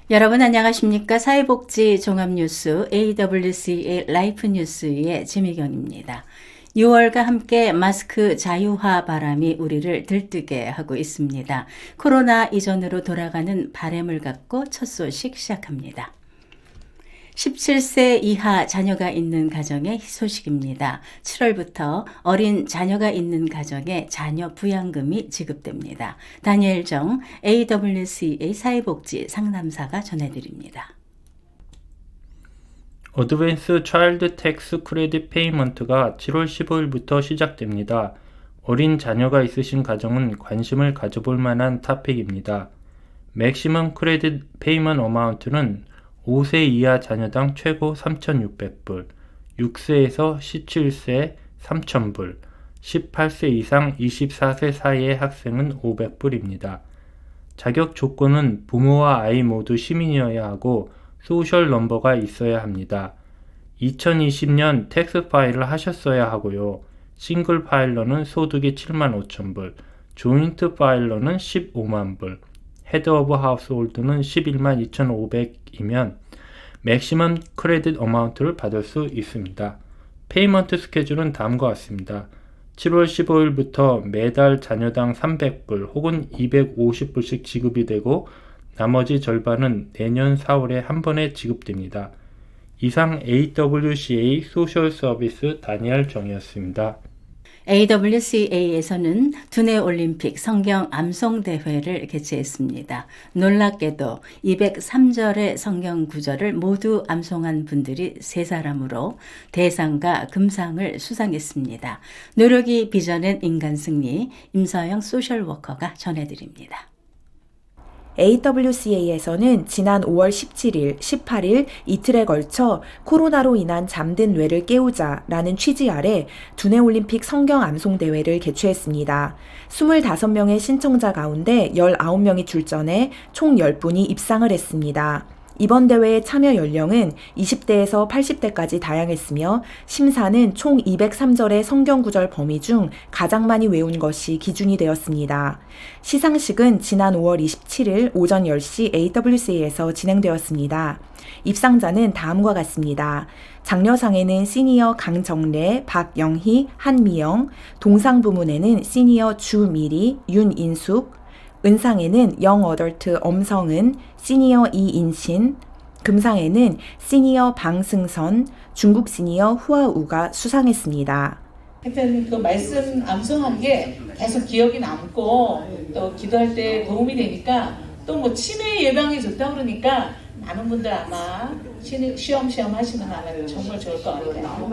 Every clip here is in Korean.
여러분 안녕하십니까? 사회복지 종합뉴스 AWCA 라이프 뉴스의 지미경입니다. 6월과 함께 마스크 자유화 바람이 우리를 들뜨게 하고 있습니다. 코로나 이전으로 돌아가는 바람을 갖고 첫 소식 시작합니다. 17세 이하 자녀가 있는 가정의 소식입니다. 7월부터 어린 자녀가 있는 가정에 자녀 부양금이 지급됩니다. 다니엘 정 AWCA 사회복지 상담사가 전해드립니다. 어드밴스 차일드 텍스 크레딧 페이먼트가 7월 15일부터 시작됩니다. 어린 자녀가 있으신 가정은 관심을 가져볼 만한 토픽입니다. 맥시멈 크레딧 페이먼트 어마운트는 5세 이하 자녀당 최고 3,600불, 6세에서 17세 3,000불, 18세 이상 24세 사이의 학생은 500불입니다. 자격 조건은 부모와 아이 모두 시민이어야 하고 소셜 넘버가 있어야 합니다. 2020년 텍스 파일을 하셨어야 하고요. 싱글 파일러는 소득이 75,000불, 조인트 파일러는 150,000불, 헤드 오브 하우스홀드는 112,500이면 맥시멈 크레딧 어마운트를 받을 수 있습니다. 페이먼트 스케줄은 다음과 같습니다. 7월 15일부터 매달 자녀당 300불 혹은 250불씩 지급이 되고 나머지 절반은 내년 4월에 한 번에 지급됩니다. 이상 AWCA 소셜 서비스 다니엘 정이었습니다. AWCA에서는 두뇌 올림픽 성경 암송 대회를 개최했습니다. 놀랍게도 203절의 성경 구절을 모두 암송한 분들이 3사람으로 대상과 금상을 수상했습니다. 노력이 빚어낸 인간 승리, 임서영 소셜워커가 전해드립니다. AWCA에서는 지난 5월 17일, 18일 이틀에 걸쳐 코로나로 인한 잠든 뇌를 깨우자라는 취지 아래 두뇌올림픽 성경 암송 대회를 개최했습니다. 25명의 신청자 가운데 19명이 출전해 총 10분이 입상을 했습니다. 이번 대회의 참여 연령은 20대에서 80대까지 다양했으며 심사는 총 203절의 성경 구절 범위 중 가장 많이 외운 것이 기준이 되었습니다. 시상식은 지난 5월 27일 오전 10시 AWCA에서 진행되었습니다. 입상자는 다음과 같습니다. 장려상에는 시니어 강정래, 박영희, 한미영, 동상 부문에는 시니어 주미리, 윤인숙, 은상에는 영어덜트 엄성은, 시니어 이인신, 금상에는 시니어 방승선, 중국 시니어 후아우가 수상했습니다. 하여튼 그 말씀 암송한 게 계속 기억이 남고 또 기도할 때 도움이 되니까 또 뭐 치매 예방에 좋다고 그러니까 많은 분들 아마 시험 하시면 아마 정말 좋을 것 같아요.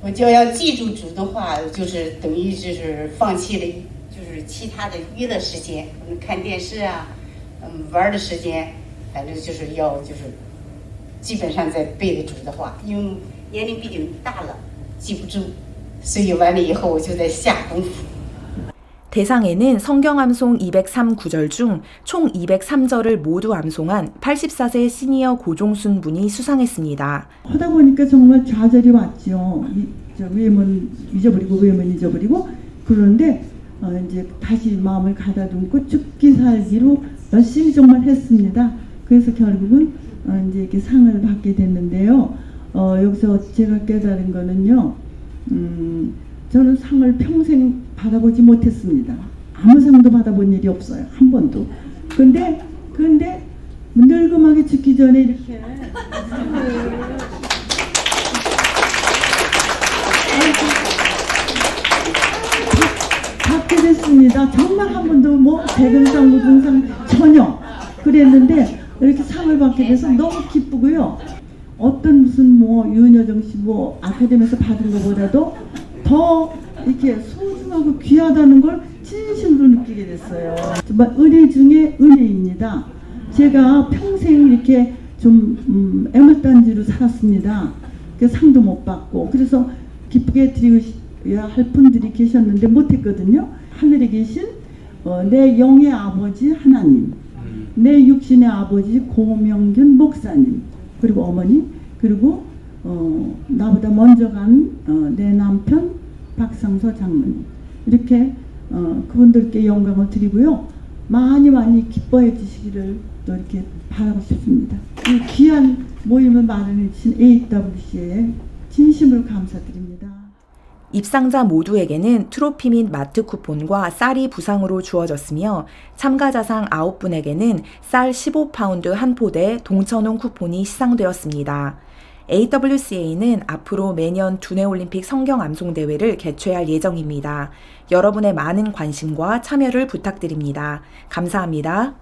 我就要记住主的话，就是等于就是放弃了就是其他的娱乐时间，看电视啊，玩的时间，反正就是要就是基本上在背着主的话，因为年龄毕竟大了，记不住，所以完了以后我就在下功夫。 대상에는 성경 암송 203 구절 중 총 203절을 모두 암송한 84세 시니어 고종순 분이 수상했습니다. 하다 보니까 정말 좌절이 왔죠. 외면 잊어버리고 그런데 이제 다시 마음을 가다듬고 죽기 살기로 열심히 정말 했습니다. 그래서 결국은 이제 이렇게 상을 받게 됐는데요. 여기서 제가 깨달은 거는요. 저는 상을 평생 받아보지 못했습니다. 아무 상도 받아본 일이 없어요. 한 번도. 근데 늙음하게 죽기 전에 이렇게 받게 됐습니다. 정말 한 번도 뭐 대금상, 무등상 전혀 그랬는데 이렇게 상을 받게 돼서 너무 기쁘고요. 어떤 무슨 뭐 윤여정 씨 뭐 아카데미에서 받은 것보다도 더 이렇게 소중하고 귀하다는 걸 진심으로 느끼게 됐어요. 정말 은혜 중에 은혜입니다. 제가 평생 이렇게 좀 애물단지로 살았습니다. 그 상도 못 받고 그래서 기쁘게 드려야 할 분들이 계셨는데 못했거든요. 하늘에 계신 내 영의 아버지 하나님, 내 육신의 아버지 고명균 목사님, 그리고 어머니, 그리고 나보다 먼저 간 내 남편 박상서 장모님, 이렇게 그분들께 영광을 드리고요. 많이 많이 기뻐해 주시기를 또 이렇게 바라고 싶습니다. 이 귀한 모임을 마련해 주신 AWC에 진심으로 감사드립니다. 입상자 모두에게는 트로피 및 마트 쿠폰과 쌀이 부상으로 주어졌으며 참가자상 9분에게는 쌀 15파운드 한 포대 동천원 쿠폰이 시상되었습니다. AWCA는 앞으로 매년 두뇌올림픽 성경암송대회를 개최할 예정입니다. 여러분의 많은 관심과 참여를 부탁드립니다. 감사합니다.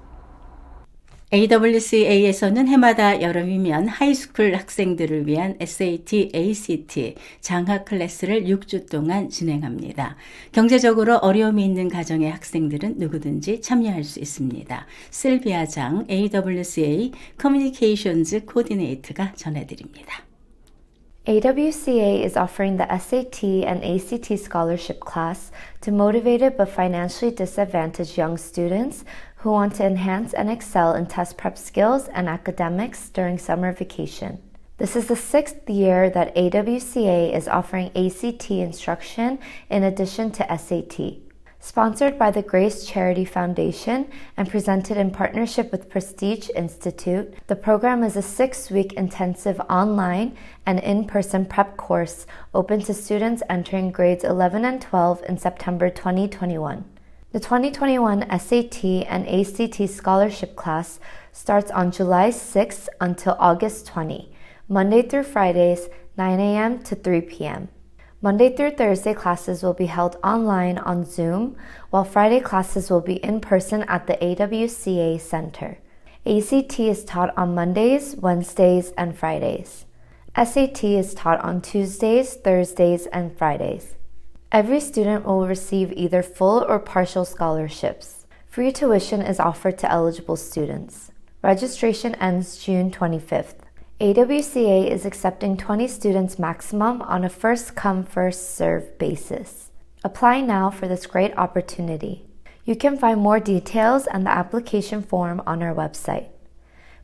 AWCA에서는 해마다 여름이면 하이스쿨 학생들을 위한 SAT, ACT 장학 클래스를 6주 동안 진행합니다. 경제적으로 어려움이 있는 가정의 학생들은 누구든지 참여할 수 있습니다. 실비아 장 AWCA 커뮤니케이션즈 코디네이터가 전해드립니다. AWCA is offering the SAT and ACT scholarship class to motivated but financially disadvantaged young students who want to enhance and excel in test prep skills and academics during summer vacation. This is the 6th year that AWCA is offering ACT instruction in addition to SAT. Sponsored by the Grace Charity Foundation and presented in partnership with Prestige Institute, the program is a 6-week intensive online and in-person prep course open to students entering grades 11 and 12 in September 2021. The 2021 SAT and ACT scholarship class starts on July 6 until August 20, Monday through Fridays, 9 a.m. to 3 p.m. Monday through Thursday classes will be held online on Zoom, while Friday classes will be in person at the AWCA Center. ACT is taught on Mondays, Wednesdays, and Fridays. SAT is taught on Tuesdays, Thursdays, and Fridays. Every student will receive either full or partial scholarships. Free tuition is offered to eligible students. Registration ends June 25th. AWCA is accepting 20 students maximum on a first-come, first-served basis. Apply now for this great opportunity. You can find more details and the application form on our website.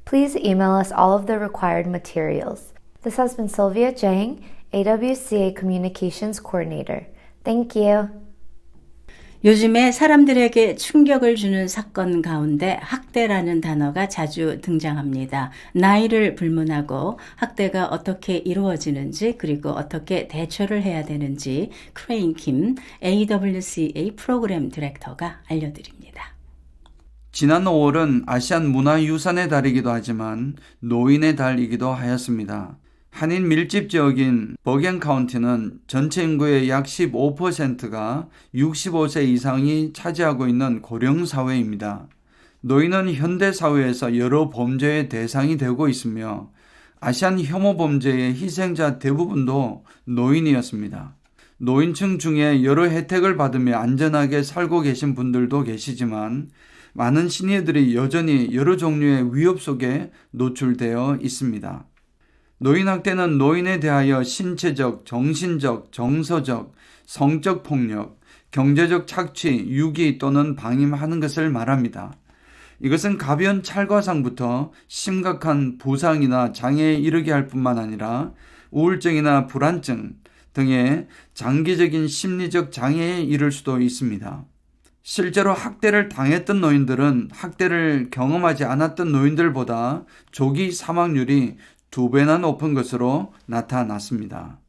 Please email us all of the required materials. This has been Sylvia Jang, AWCA Communications Coordinator. Thank you. 요즘에 사람들에게 충격을 주는 사건 가운데 학대라는 단어가 자주 등장합니다. 나이를 불문하고 학대가 어떻게 이루어지는지 그리고 어떻게 대처를 해야 되는지 크레인 킴 AWCA 프로그램 디렉터가 알려드립니다. 지난 5월은 아시안 문화유산의 달이기도 하지만 노인의 달이기도 하였습니다. 한인 밀집 지역인 버겐 카운티는 전체 인구의 약 15%가 65세 이상이 차지하고 있는 고령 사회입니다. 노인은 현대 사회에서 여러 범죄의 대상이 되고 있으며 아시안 혐오 범죄의 희생자 대부분도 노인이었습니다. 노인층 중에 여러 혜택을 받으며 안전하게 살고 계신 분들도 계시지만 많은 시니어들이 여전히 여러 종류의 위협 속에 노출되어 있습니다. 노인 학대는 노인에 대하여 신체적, 정신적, 정서적, 성적 폭력, 경제적 착취, 유기 또는 방임하는 것을 말합니다. 이것은 가벼운 찰과상부터 심각한 부상이나 장애에 이르게 할 뿐만 아니라 우울증이나 불안증 등의 장기적인 심리적 장애에 이를 수도 있습니다. 실제로 학대를 당했던 노인들은 학대를 경험하지 않았던 노인들보다 조기 사망률이 2배나 높은 것으로 나타났습니다.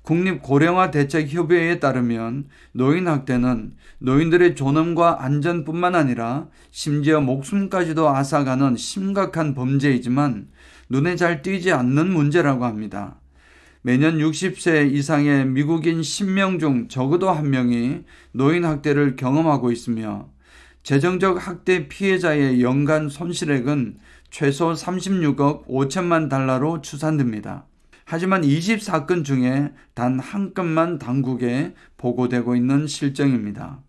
국립고령화대책협의회에 따르면 노인 학대는 노인들의 존엄과 안전뿐만 아니라 심지어 목숨까지도 앗아가는 심각한 범죄이지만 눈에 잘 띄지 않는 문제라고 합니다. 매년 60세 이상의 미국인 10명 중 적어도 1명이 노인 학대를 경험하고 있으며 재정적 학대 피해자의 연간 손실액은 최소 36억 5천만 달러로 추산됩니다. 하지만 20사건 중에 단 한 건만 당국에 보고되고 있는 실정입니다.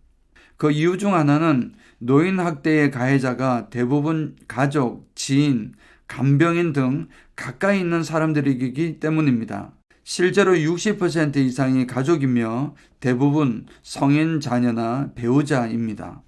그 이유 중 하나는 노인 학대의 가해자가 대부분 가족, 지인, 간병인 등 가까이 있는 사람들이기 때문입니다. 실제로 60% 이상이 가족이며 대부분 성인 자녀나 배우자입니다.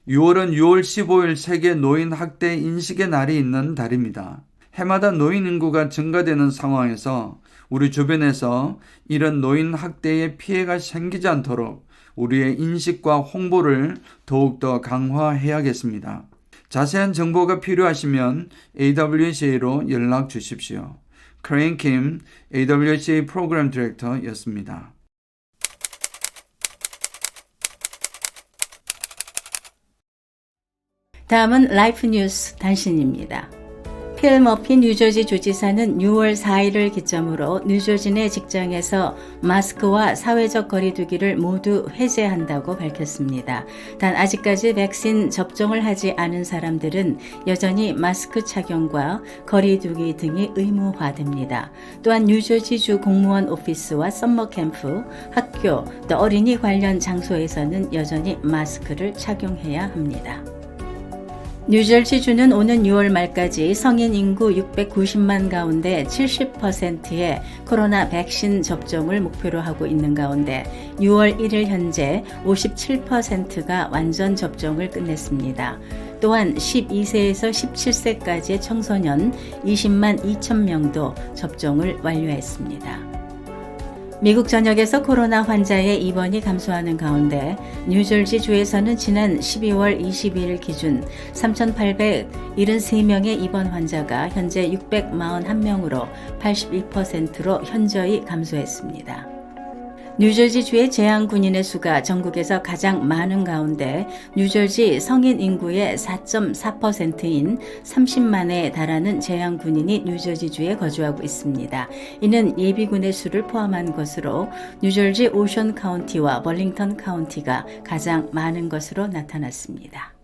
6월은 6월 15일 세계 노인 학대 인식의 날이 있는 달입니다. 해마다 노인 인구가 증가되는 상황에서 우리 주변에서 이런 노인 학대의 피해가 생기지 않도록 우리의 인식과 홍보를 더욱더 강화해야겠습니다. 자세한 정보가 필요하시면 AWCA로 연락 주십시오. 크레인 킴 AWCA 프로그램 디렉터였습니다. 다음은 라이프 뉴스 단신입니다. 필 머피 뉴저지 주지사는 6월 4일을 기점으로 뉴저지 내 직장에서 마스크와 사회적 거리두기를 모두 해제한다고 밝혔습니다. 단 아직까지 백신 접종을 하지 않은 사람들은 여전히 마스크 착용과 거리두기 등이 의무화됩니다. 또한 뉴저지주 공무원 오피스와 썸머 캠프, 학교, 또 어린이 관련 장소에서는 여전히 마스크를 착용해야 합니다. 뉴저지주는 오는 6월 말까지 성인 인구 690만 가운데 70%의 코로나 백신 접종을 목표로 하고 있는 가운데 6월 1일 현재 57%가 완전 접종을 끝냈습니다. 또한 12세에서 17세까지의 청소년 20만 2천 명도 접종을 완료했습니다. 미국 전역에서 코로나 환자의 입원이 감소하는 가운데 뉴저지주에서는 지난 12월 22일 기준 3,873명의 입원 환자가 현재 641명으로 82%로 현저히 감소했습니다. 뉴저지주의 재향군인의 수가 전국에서 가장 많은 가운데 뉴저지 성인 인구의 4.4%인 30만에 달하는 재향군인이 뉴저지주에 거주하고 있습니다. 이는 예비군의 수를 포함한 것으로 뉴저지 오션 카운티와 벌링턴 카운티가 가장 많은 것으로 나타났습니다.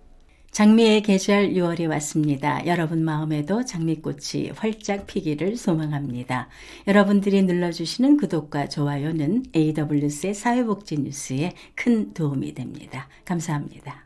장미의 계절 6월이 왔습니다. 여러분 마음에도 장미꽃이 활짝 피기를 소망합니다. 여러분들이 눌러주시는 구독과 좋아요는 AWC의 사회복지 뉴스에 큰 도움이 됩니다. 감사합니다.